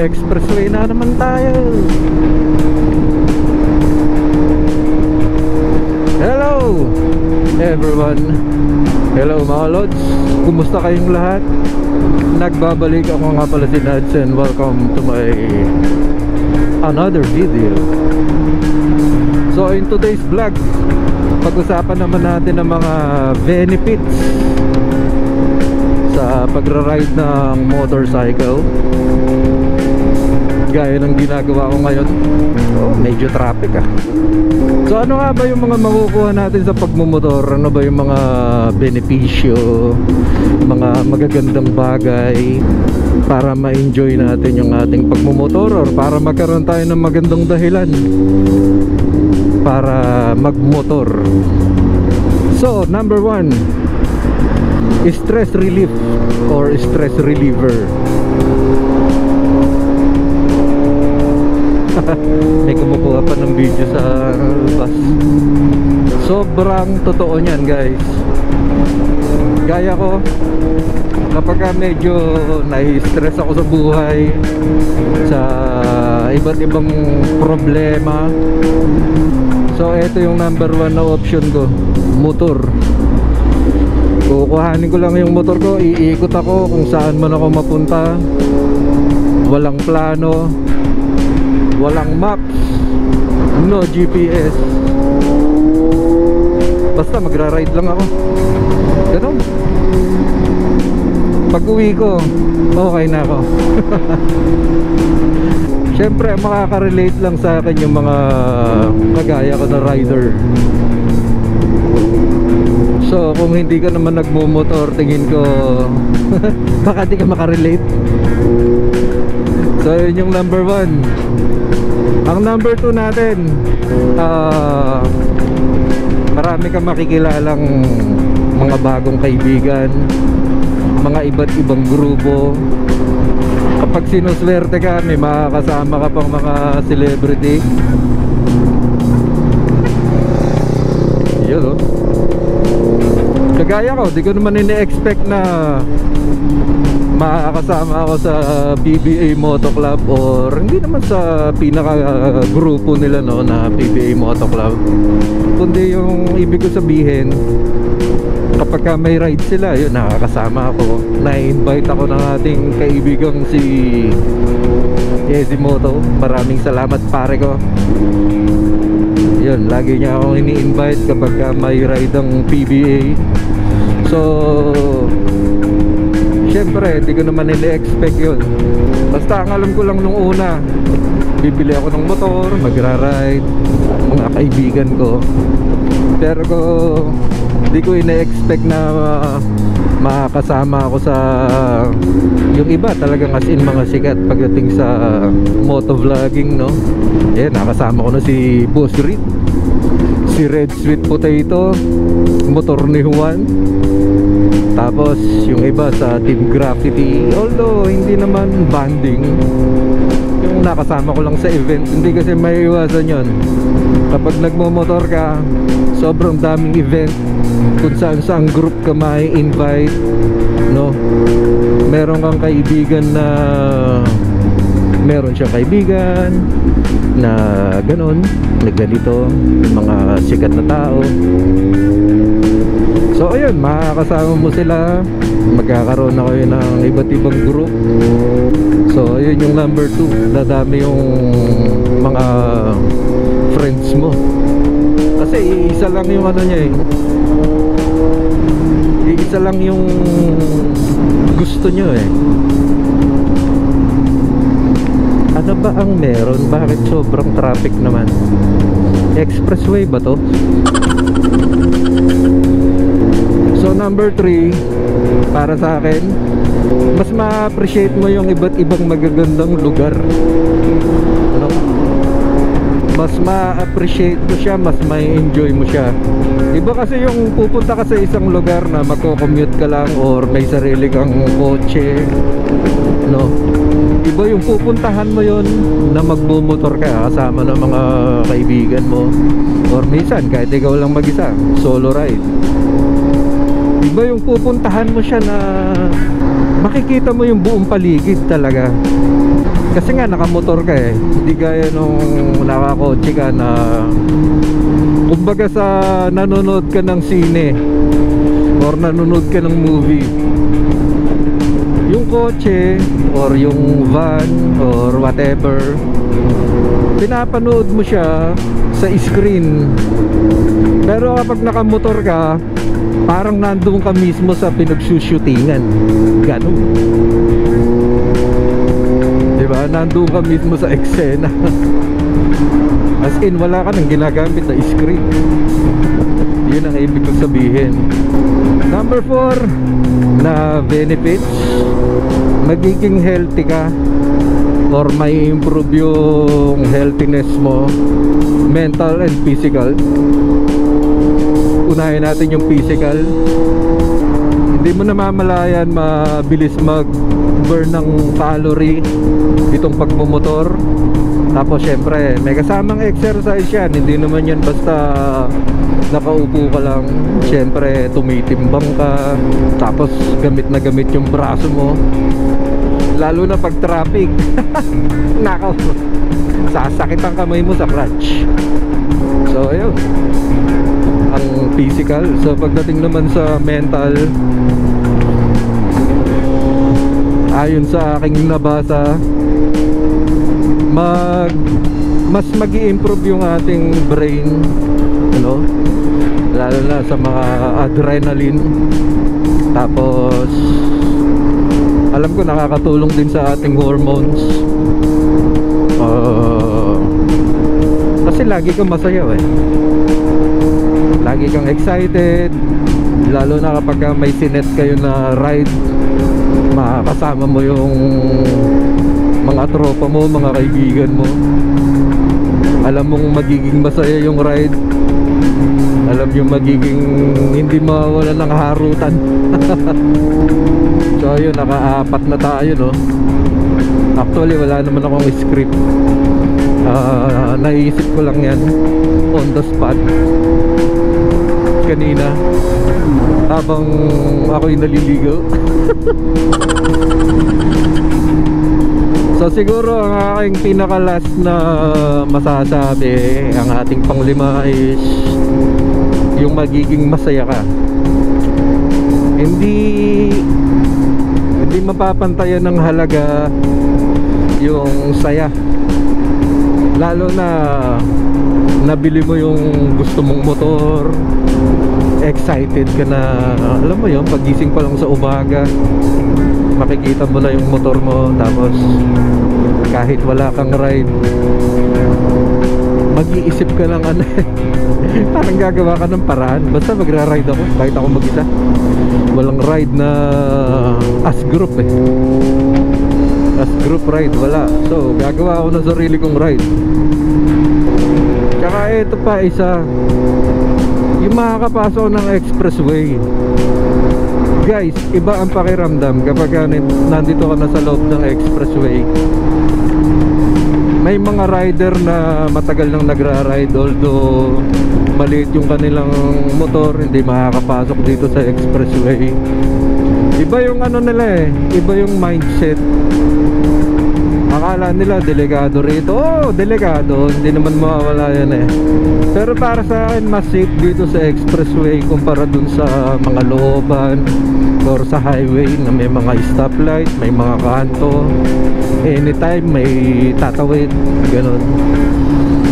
Expressway na naman tayo. Hello everyone. Hello mga lods. Kumusta kayong lahat? Nagbabalik ako nga pala si Nads, and welcome to my another video. So in today's vlog, pag-usapan naman natin ang mga benefits sa pagra-ride ng motorcycle, gaya ng ginagawa ko ngayon. Medyo traffic So ano nga ba yung mga makukuha natin sa pagmumotor? Ano ba yung mga benepisyo, mga magagandang bagay para ma-enjoy natin yung ating pagmumotor, or para magkaroon tayo ng magandang dahilan para magmotor? So number 1, stress relief or stress reliever. May kumukuha pa ng video sa bus. Sobrang totoo niyan guys. Gaya ko, kapag medyo nai-stress ako sa buhay, sa iba't ibang problema, so ito yung number 1 na option ko, motor. Kukuhanin ko lang yung motor ko, iikot ako kung saan man ako mapunta. Walang plano, walang maps, no GPS, basta magra-ride lang ako. Ganun. Pag uwi ko, okay na ako. Siyempre makaka-relate lang sa akin yung mga kagaya ko na rider. So kung hindi ka naman nagmumotor, tingin ko baka di ka makarelate. So yun yung number 1. Ang number 2 natin, marami kang makikilalang mga bagong kaibigan, mga iba't ibang grupo. Kapag sinuswerte ka, may makakasama ka pang mga celebrity. Yun kagaya ko, di ko naman ini-expect na makakasama ako sa PBA Moto Club, or hindi naman sa pinaka grupo nila no, na PBA Moto Club, kundi yung ibig ko sabihin, kapag ka may ride sila, yun, nakakasama ako. Na-invite ako ng ating kaibigang si Moto. Maraming salamat pare ko. Yun, lagi niya akong ini-invite kapag ka may ride ang PBA. So siyempre, di ko naman ini-expect yun. Basta ang alam ko lang nung una, bibili ako ng motor, magra-ride, mga kaibigan ko. Pero di ko ini-expect na makakasama ako sa yung iba, talagang as in mga sikat pagdating sa motovlogging, no? Nakasama ko na si Boss Reed, si Red Sweet Potato, motor ni Juan. Tapos yung iba sa Team Graffiti, although hindi naman banding, yung nakasama ko lang sa event. Hindi kasi may iwasan yun. Kapag nagmomotor ka, sobrang daming event kung saan group ka may invite, no? Meron kang kaibigan na meron siyang kaibigan na ganon, na ganito, mga sikat na tao. So ayun, makakasama mo sila, magkakaroon na kayo ng iba't ibang group. So ayun yung number 2, dadami yung mga friends mo. Kasi iisa lang yung ano niya iisa lang yung gusto nyo Ano ba ang meron? Bakit sobrang traffic naman? Expressway ba to? So number 3, para sa akin, mas ma-appreciate mo yung iba't ibang magagandang lugar, ano? Mas ma-appreciate mo siya, mas may enjoy mo siya. Iba kasi yung pupunta ka sa isang lugar na magko-commute ka lang, or may sarili kang kotse, no? Iba yung pupuntahan mo yon na magbumotor ka kasama ng mga kaibigan mo, or minsan kahit ikaw lang mag-isa, solo ride. Iba yung pupuntahan mo siya na makikita mo yung buong paligid talaga. Kasi nga nakamotor ka eh. Hindi gaya nung nakakotse ka na kumbaga sa nanonood ka ng sine or nanonood ka ng movie. Yung kotse or yung van or whatever, pinapanood mo siya sa screen. Pero kapag nakamotor ka, parang nandun ka mismo sa pinagsushootingan. Ganun, diba? Nandun ka mismo sa eksena. As in, wala ka nang ginagamit na screen. Yun ang ibig kong sabihin. Number 4 na benefits, magiging healthy ka or may improve yung healthiness mo, mental and physical. Unahin natin yung physical. Hindi mo namamalayan, mabilis mag-burn ng calorie itong pagmumotor. Tapos syempre may kasamang exercise yan. Hindi naman yan basta nakaupo ka lang. Syempre tumitimbang ka, tapos gamit na gamit yung braso mo, lalo na pag traffic. Nakaw, sasakit ang kamay mo sa clutch. So ayun, ang physical. So pagdating naman sa mental, ayon sa aking nabasa, mas mag-i-improve yung ating brain, ano, lalo na sa mga adrenaline. Tapos alam ko nakakatulong din sa ating hormones. Kasi lagi kang masayaw eh, lagi kang excited, lalo na kapag may sinet kayo na ride, makakasama mo yung mga tropa mo, mga kaibigan mo. Alam mong magiging masaya yung ride. Alam yung magiging hindi mawala ng harutan. So yun, naka-apat na tayo, no? Actually wala naman akong script. Naisip ko lang yan on the spot kanina habang ako'y naliligo. So siguro ang aking pinaka last na masasabi, ang ating panglima, is yung magiging masaya ka. Hindi mapapantayan ng halaga yung saya, lalo na nabili mo yung gusto mong motor, excited ka na, alam mo yun, pagising pa lang sa umaga makikita mo na yung motor mo. Tapos kahit wala kang ride, mag-iisip ka ng ano parang gagawa ka ng paraan. Basta magra-ride ako, kahit ako mag-isa. Walang ride na as group eh, as group ride, wala. So gagawa ako ng sarili kong ride. Tsaka ito pa isa, yung makakapasok ng expressway. Guys, iba ang pakiramdam kapag nandito ka na sa loob ng expressway. May mga rider na matagal nang nagra-ride, although maliit yung kanilang motor, hindi makakapasok dito sa expressway. Iba yung ano nila eh, iba yung mindset. Akala nila delikado rito. Oh, delikado, hindi naman mawawala yan eh. Pero para sa akin, mas safe dito sa expressway kumpara dun sa mga looban or sa highway na may mga stoplight, may mga kanto, anytime may tatawid, ganun.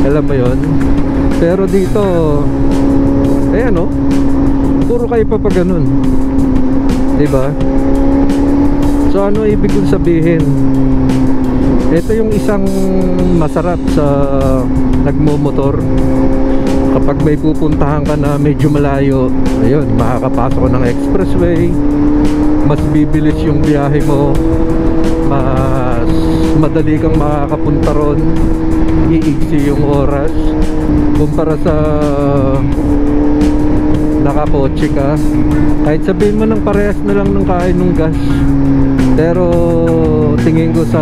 Alam mo yon. Pero dito, ayan o, puro kayo pa pa ganun, diba? So ano ibig kong sabihin? Ito yung isang masarap sa nagmomotor. Kapag may pupuntahan ka na medyo malayo, ayun, makakapasok ng expressway, mas bibilis yung biyahe mo, mas madali kang makakapunta ron, iigsi yung oras kumpara sa nakakotse ka. Kahit sabihin mo ng parehas na lang ng kain ng gas, pero tingin ko sa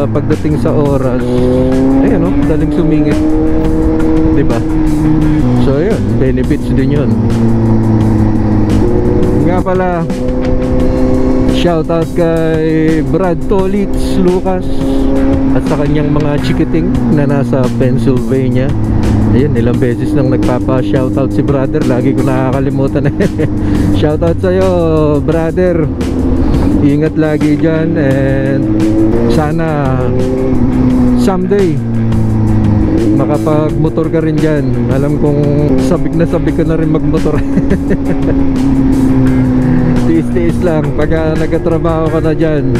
pagdating sa oras, ayan o, daling sumingit, diba? So yun, benefits din yun. nga pala, shoutout kay Brad Tolitz Lucas at sa kanyang mga chikiting na nasa Pennsylvania. Ayun, ilang beses nang nagpapa-shoutout si brother, lagi ko nakakalimutan. Shoutout sa'yo, brother. Ingat lagi dyan, and sana someday makapag-motor ka rin dyan. Alam kong sabik na sabik ka na rin magmotor. Tiis-tiis lang. Pagka nagkatrabaho ka na dyan,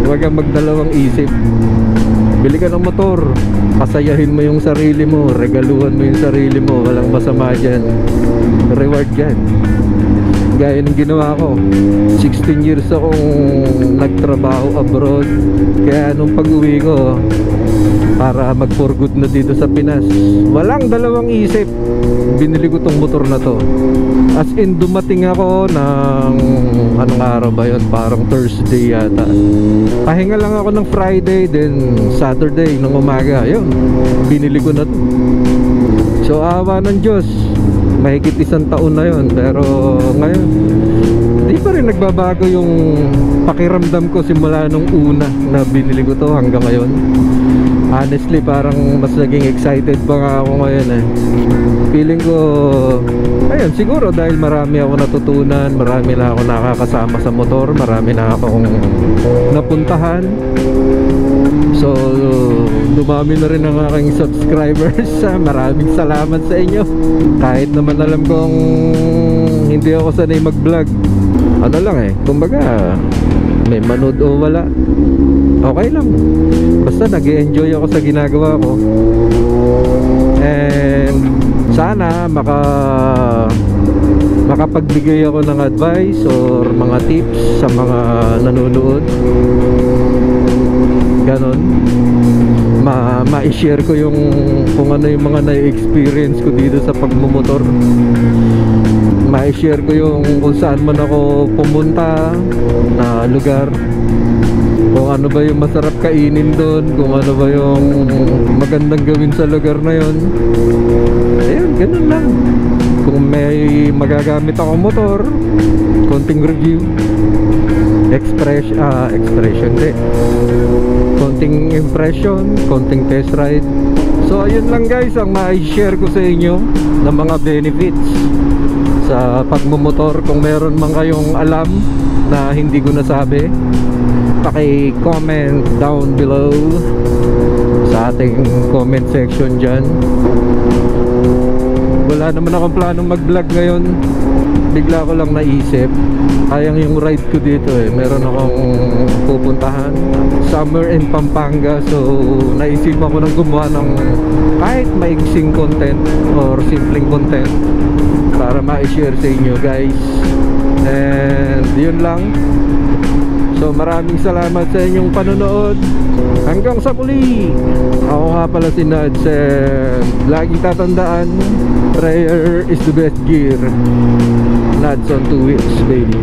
huwag kang magdalawang isip. Bili ka ng motor, pasayahin mo yung sarili mo, regaluhan mo yung sarili mo. Walang masama dyan. Reward dyan. Gaya ng ginawa ko, 16 years akong nagtrabaho abroad. Kaya nung pag-uwi ko, para mag for good na dito sa Pinas, walang dalawang isip, binili ko tong motor na to. As in, dumating ako ng anong araw ba yun, parang Thursday yata. Pahinga lang ako ng Friday, then Saturday ng umaga, yun, binili ko na to. So awa ng Diyos, mahigit 1 taon na yun. Pero ngayon, di pa rin nagbabago yung pakiramdam ko simula nung una na binili ko to hanggang ngayon. Honestly, parang mas naging excited pa nga ako ngayon eh. Feeling ko, ayun, siguro dahil marami ako natutunan, marami na ako nakakasama sa motor, marami na akong napuntahan. So, dumami na rin ang aking subscribers. Maraming salamat sa inyo. Kahit naman alam kong hindi ako sanay mag-vlog, ano lang eh, kumbaga may manood o wala, okay lang. Basta nag-enjoy ako sa ginagawa ko. And sana makapagbigay ako ng advice or mga tips sa mga nanonood. Ganon. Ma-share ko yung kung ano yung mga na-experience ko dito sa pagmumotor. Ma-share ko yung kung saan man ako pumunta na lugar, kung ano ba yung masarap kainin doon, kung ano ba yung magandang gawin sa lugar na yon. Ayun, ganun lang. Kung may magagamit akong motor, konting review, expression din, konting impression, konting test ride. So ayun lang guys ang ma-share ko sa inyo ng mga benefits sa pagmumotor. Kung meron man kayong alam na hindi ko nasabi, paki-comment down below sa ating comment section dyan. Wala naman akong planong mag-vlog ngayon, bigla ko lang naisip. Sayang yung ride ko dito eh. Meron akong pupuntahan somewhere in Pampanga. So naisipan ko nang gumawa ng kahit maiksing content or simpleng content para ma-share sa inyo guys. And yun lang. So maraming salamat sa inyong panonood. Hanggang sa muli. Ako nga pala si Nads, and laging tatandaan, prayer is the best gear. Nads on 2 wheels, baby.